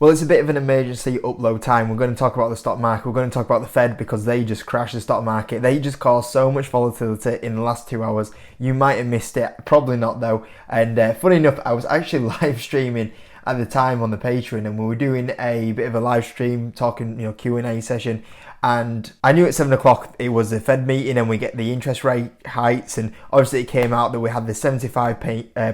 Well, it's a bit of an emergency upload time. We're going to talk about the stock market. We're going to talk about the Fed because they just crashed the stock market. They just caused so much volatility in the last 2 hours. You might have missed it. Probably not though. And funny enough, I was actually live streaming at the time on the Patreon, and we were doing a bit of a live stream talking, Q&A session. And I knew at 7 o'clock it was the Fed meeting and we get the interest rate hikes, and obviously it came out that we had the 75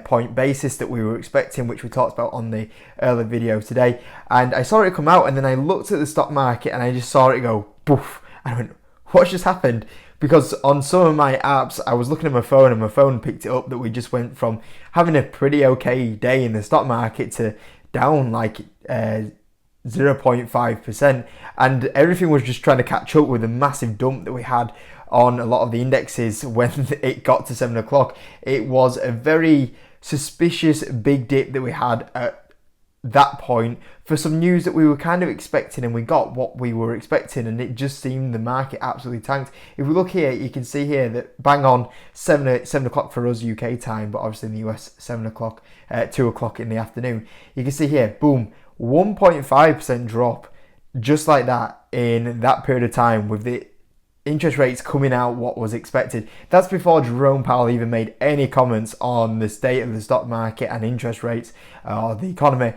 point basis that we were expecting, which we talked about on the earlier video today. And I saw it come out, and then I looked at the stock market and I just saw it go poof. I went, what's just happened? Because on some of my apps, I was looking at my phone and my phone picked it up that we just went from having a pretty okay day in the stock market to down like 0.5%, and everything was just trying to catch up with the massive dump that we had on a lot of the indexes when it got to 7 o'clock. It was a very suspicious big dip that we had at that point for some news that we were kind of expecting, and we got what we were expecting, and it just seemed the market absolutely tanked. If we look here, you can see here that bang on 7 o'clock for us UK time, but obviously in the US 7 o'clock, 2 o'clock in the afternoon. You can see here, boom, 1.5% drop just like that in that period of time, with the interest rates coming out what was expected. That's before Jerome Powell even made any comments on the state of the stock market and interest rates or the economy.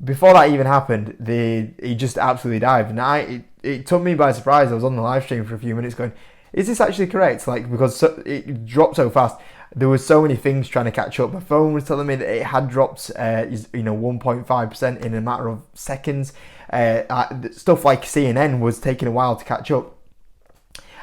Before that even happened, he just absolutely dived. And it took me by surprise. I was on the live stream for a few minutes going, is this actually correct? Because it dropped so fast. There were so many things trying to catch up. My phone was telling me that it had dropped 1.5% in a matter of seconds. Stuff like CNN was taking a while to catch up.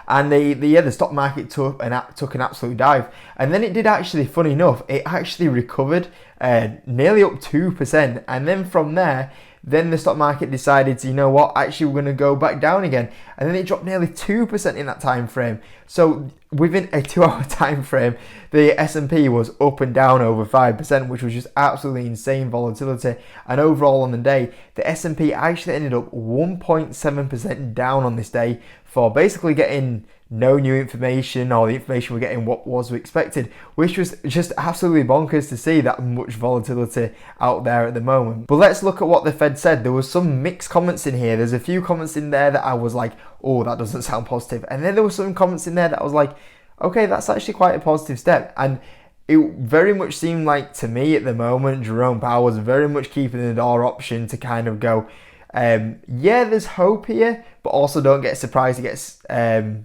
And the stock market took an absolute dive. And then it did actually, funny enough, it actually recovered nearly up 2%. And then from there, then the stock market decided, you know what, actually we're going to go back down again. And then it dropped nearly 2% in that time frame. So within a 2 hour time frame, the S&P was up and down over 5%, which was just absolutely insane volatility. And overall on the day, the S&P actually ended up 1.7% down on this day for basically getting no new information, or the information we're getting what was expected, which was just absolutely bonkers to see that much volatility out there at the moment. But let's look at what the Fed said. There was some mixed comments in here. There's a few comments in there that I was like, oh, that doesn't sound positive. And then there were some comments in there that I was like, okay, that's actually quite a positive step. And it very much seemed like, to me at the moment, Jerome Powell was very much keeping the door option to kind of go, yeah, there's hope here, but also don't get surprised it gets a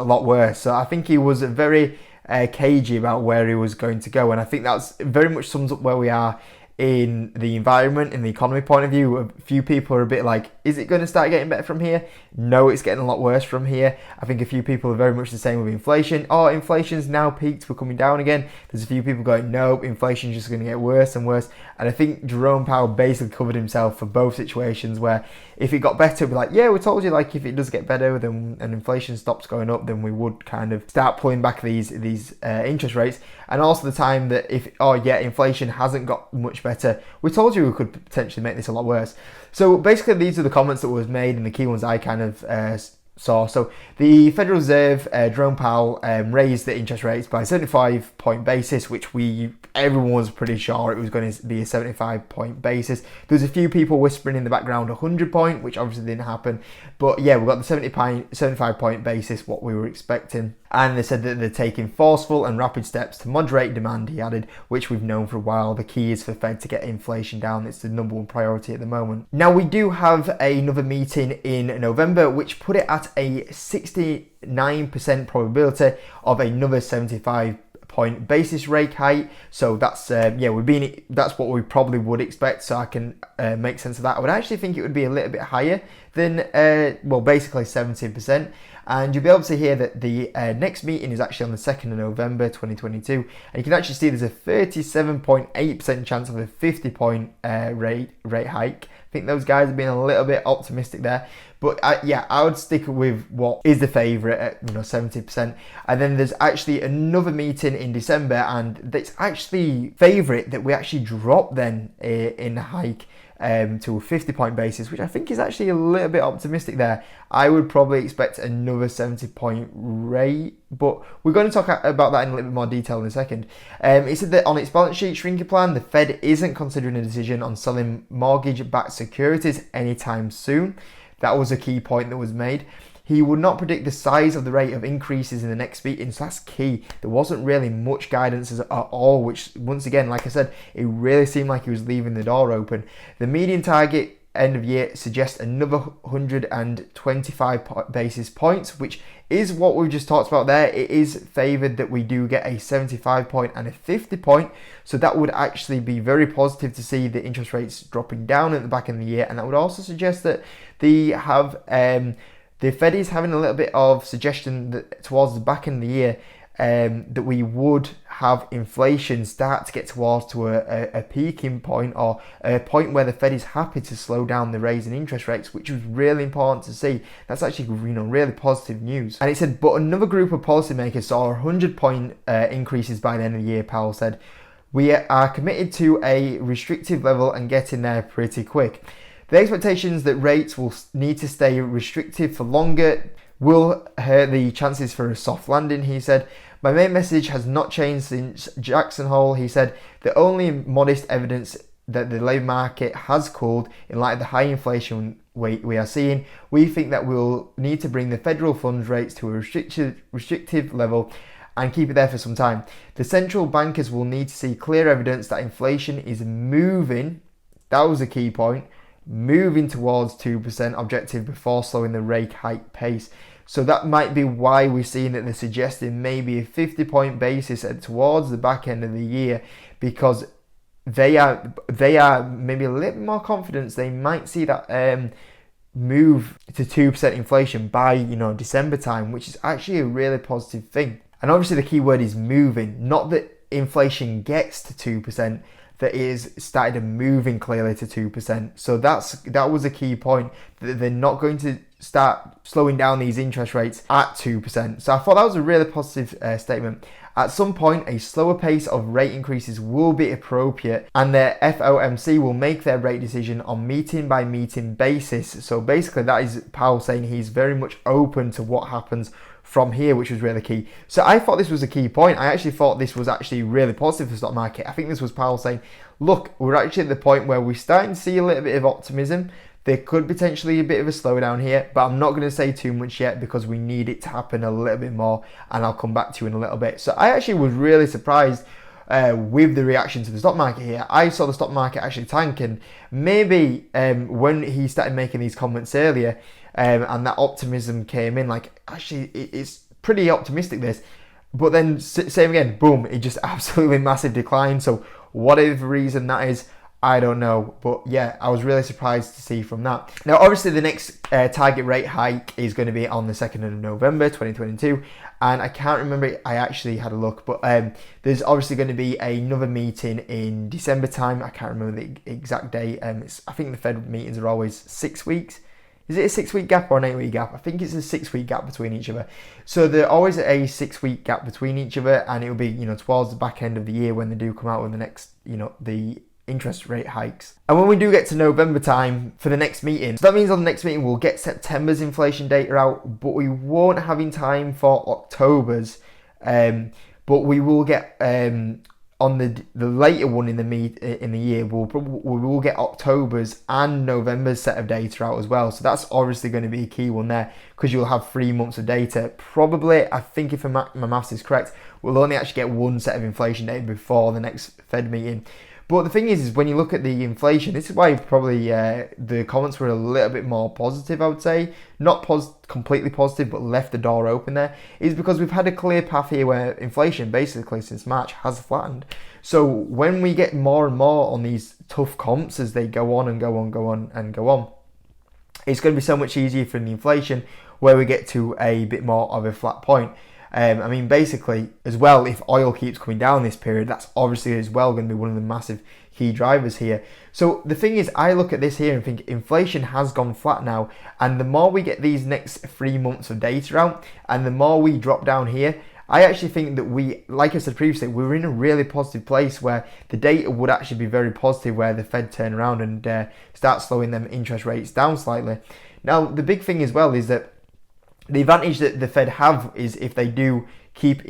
lot worse. So I think he was very cagey about where he was going to go, and I think that's very much sums up where we are in the environment, in the economy point of view. A few people are a bit like, is it going to start getting better from here? No, it's getting a lot worse from here. I think a few people are very much the same with inflation. Oh, inflation's now peaked, we're coming down again. There's a few people going, no, inflation's just going to get worse and worse. And I think Jerome Powell basically covered himself for both situations, where if it got better, we're like, yeah, we told you, like, if it does get better, then and inflation stops going up, then we would kind of start pulling back these interest rates. And also the time that if, oh yeah, inflation hasn't got much better, we told you we could potentially make this a lot worse. So basically these are the comments that was made, and the key ones I kind of saw. So the Federal Reserve, Jerome Powell, raised the interest rates by 75 point basis, which everyone was pretty sure it was going to be a 75 point basis. There was a few people whispering in the background 100 point, which obviously didn't happen. But yeah, we've got the 75 point basis, what we were expecting. And they said that they're taking forceful and rapid steps to moderate demand, he added, which we've known for a while. The key is for Fed to get inflation down. It's the number one priority at the moment. Now, we do have another meeting in November, which put it at a 69% probability of another 75 point basis rate hike. So that's that's what we probably would expect. So I can make sense of that. I would actually think it would be a little bit higher than basically 17%. And you'll be able to hear that the next meeting is actually on the 2nd of November 2022. And you can actually see there's a 37.8% chance of a 50 point rate hike. I think those guys have been a little bit optimistic there. But I would stick with what is the favourite at 70%. And then there's actually another meeting in December, and it's actually favourite that we actually drop then in the hike. to a 50-point basis, which I think is actually a little bit optimistic there. I would probably expect another 70-point rate, but we're going to talk about that in a little bit more detail in a second. It said that on its balance sheet shrinking plan, the Fed isn't considering a decision on selling mortgage-backed securities anytime soon. That was a key point that was made. He would not predict the size of the rate of increases in the next meeting, so that's key. There wasn't really much guidance at all, which once again, like I said, it really seemed like he was leaving the door open. The median target end of year suggests another 125 basis points, which is what we just talked about there. It is favoured that we do get a 75 point and a 50 point, so that would actually be very positive to see the interest rates dropping down at the back end of the year, and that would also suggest that they have the Fed is having a little bit of suggestion that towards the back end of the year that we would have inflation start to get towards to a peaking point, or a point where the Fed is happy to slow down the raise in interest rates, which was really important to see. That's actually really positive news. And it said, but another group of policymakers saw 100-point increases by the end of the year. Powell said, we are committed to a restrictive level and getting there pretty quick. The expectations that rates will need to stay restrictive for longer will hurt the chances for a soft landing, he said. My main message has not changed since Jackson Hole, he said. The only modest evidence that the labour market has cooled in light of the high inflation we are seeing. We think that we'll need to bring the federal funds rates to a restrictive level and keep it there for some time. The central bankers will need to see clear evidence that inflation is moving, that was a key point, moving towards 2% objective before slowing the rate hike pace. So that might be why we're seeing that they're suggesting maybe a 50-point basis towards the back end of the year, because they are maybe a little more confident they might see that move to 2% inflation by December time, which is actually a really positive thing. And obviously the key word is moving, not that inflation gets to 2%. That is started moving clearly to 2%. So that was a key point, that they're not going to start slowing down these interest rates at 2%. So I thought that was a really positive statement. At some point, a slower pace of rate increases will be appropriate, and the FOMC will make their rate decision on meeting by meeting basis. So basically that is Powell saying he's very much open to what happens from here, which was really key. So I thought this was a key point. I actually thought this was actually really positive for the stock market. I think this was Powell saying, look, we're actually at the point where we're starting to see a little bit of optimism. There could potentially a bit of a slowdown here, but I'm not going to say too much yet because we need it to happen a little bit more, and I'll come back to you in a little bit. So I actually was really surprised with the reaction to the stock market here. I saw the stock market actually tank, and maybe when he started making these comments earlier, and that optimism came in, like, actually it's pretty optimistic this, but then same again, boom, it just absolutely massive decline. So whatever reason that is, I don't know, but yeah, I was really surprised to see from that. Now obviously the next target rate hike is going to be on the 2nd of November 2022, and I can't remember, I actually had a look, but there's obviously going to be another meeting in December time. I can't remember the exact date. I think the Fed meetings are always 6 weeks. Is it a 6-week gap or an 8-week gap? I think it's a 6-week gap between each other. So they're always a 6-week gap between each other, and it'll be, towards the back end of the year when they do come out with the next, the interest rate hikes. And when we do get to November time for the next meeting, so that means on the next meeting we'll get September's inflation data out, but we won't have in time for October's, but we will get on the later one in the year, we will get October's and November's set of data out as well. So that's obviously going to be a key one there, because you'll have 3 months of data. Probably, I think if my maths is correct, we'll only actually get one set of inflation data before the next Fed meeting. But the thing is when you look at the inflation, this is why probably the comments were a little bit more positive, I would say. Not completely positive, but left the door open there, is because we've had a clear path here where inflation basically since March has flattened. So when we get more and more on these tough comps as they go on and go on, it's going to be so much easier for the inflation where we get to a bit more of a flat point. I mean, basically, as well, if oil keeps coming down this period, that's obviously as well going to be one of the massive key drivers here. So the thing is, I look at this here and think inflation has gone flat now, and the more we get these next 3 months of data out, and the more we drop down here, I actually think that we, like I said previously, we're in a really positive place where the data would actually be very positive, where the Fed turn around and start slowing them interest rates down slightly. Now, the big thing as well is that the advantage that the Fed have is if they do keep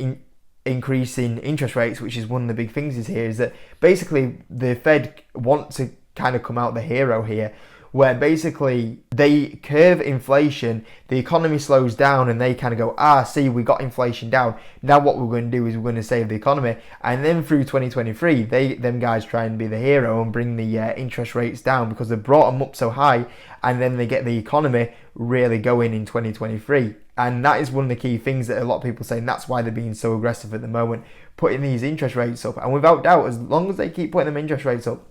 increasing interest rates, which is one of the big things is here, is that basically the Fed want to kind of come out the hero here, where basically they curve inflation, the economy slows down, and they kind of go, see, we got inflation down. Now what we're going to do is we're going to save the economy. And then through 2023, them guys try and be the hero and bring the interest rates down because they brought them up so high, and then they get the economy really going in 2023. And that is one of the key things that a lot of people say, and that's why they're being so aggressive at the moment, putting these interest rates up. And without doubt, as long as they keep putting them interest rates up,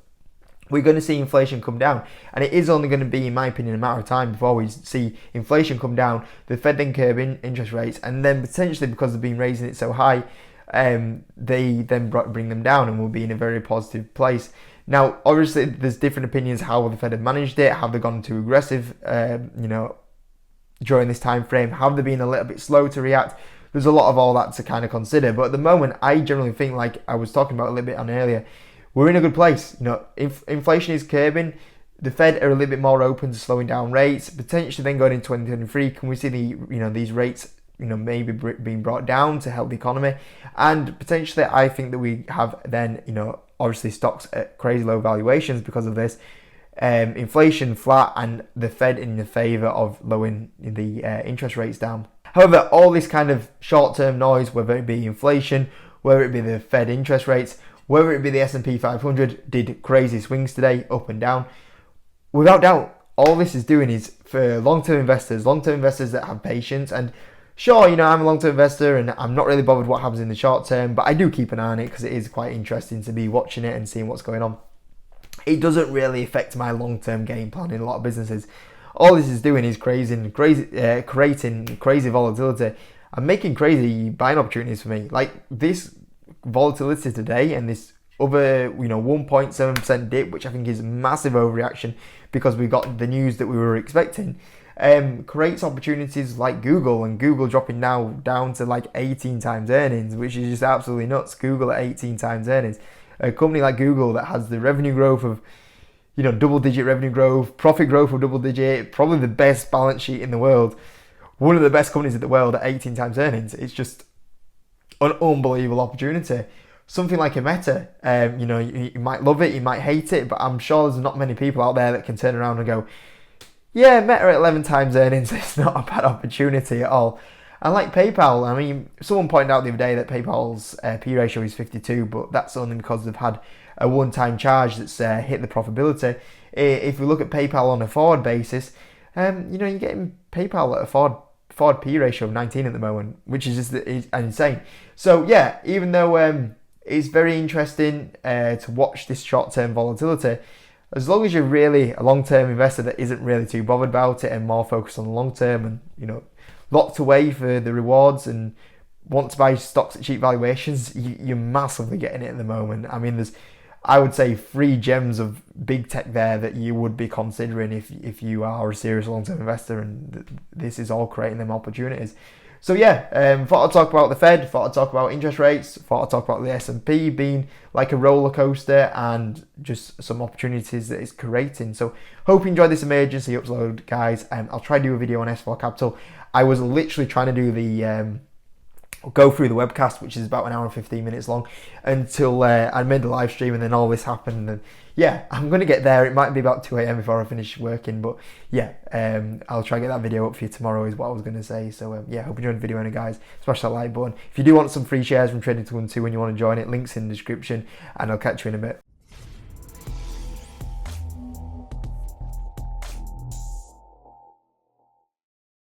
we're going to see inflation come down. And it is only going to be, in my opinion, a matter of time before we see inflation come down, the Fed then curb interest rates, and then potentially, because they've been raising it so high, they then bring them down, and we'll be in a very positive place. Now, obviously, there's different opinions how the Fed have managed it. Have they gone too aggressive, during this time frame? Have they been a little bit slow to react? There's a lot of all that to kind of consider. But at the moment, I generally think, like I was talking about a little bit on earlier, we're in a good place. Inflation is curbing. The Fed are a little bit more open to slowing down rates. Potentially then going into 2023, can we see these rates maybe being brought down to help the economy? And potentially, I think that we have then obviously stocks at crazy low valuations because of this. Inflation flat and the Fed in the favour of lowering the interest rates down. However, all this kind of short-term noise, whether it be inflation, whether it be the Fed interest rates, whether it be the S&P 500, did crazy swings today, up and down. Without doubt, all this is doing is for long-term investors that have patience. And sure, I'm a long-term investor and I'm not really bothered what happens in the short term, but I do keep an eye on it because it is quite interesting to be watching it and seeing what's going on. It doesn't really affect my long-term game plan in a lot of businesses. All this is doing is creating crazy volatility and making crazy buying opportunities for me. Like this volatility today and this other 1.7% dip, which I think is massive overreaction because we got the news that we were expecting, creates opportunities like Google, and Google dropping now down to like 18 times earnings, which is just absolutely nuts. Google at 18 times earnings. A company like Google that has the revenue growth of double-digit revenue growth, profit growth of double-digit, probably the best balance sheet in the world, one of the best companies in the world at 18 times earnings. It's just an unbelievable opportunity. Something like a Meta, you might love it, you might hate it, but I'm sure there's not many people out there that can turn around and go, yeah, Meta at 11 times earnings, it's not a bad opportunity at all. And like PayPal, I mean, someone pointed out the other day that PayPal's P ratio is 52, but that's only because they've had a one-time charge that's hit the profitability. If we look at PayPal on a forward basis, you're getting PayPal at a forward P ratio of 19 at the moment, which is just insane. So yeah, even though it's very interesting to watch this short-term volatility, as long as you're really a long-term investor that isn't really too bothered about it and more focused on the long-term and locked away for the rewards and want to buy stocks at cheap valuations, you're massively getting it at the moment. I mean, there's, I would say, 3 gems of big tech there that you would be considering if you are a serious long-term investor, and this is all creating them opportunities. So yeah, thought I'd talk about the Fed, thought I'd talk about interest rates, thought I'd talk about the S&P being like a roller coaster and just some opportunities that it's creating. So hope you enjoyed this emergency upload, guys. I'll try to do a video on S4 Capital. I was literally trying to do the go through the webcast, which is about an hour and 15 minutes long, until I made the live stream, and then all this happened. And yeah, I'm going to get there. It might be about 2 a.m. before I finish working, but yeah, I'll try to get that video up for you tomorrow is what I was going to say. So yeah, hope you enjoyed the video, and guys, smash that like button. If you do want some free shares from Trading 212 and you want to join it, links in the description, and I'll catch you in a bit.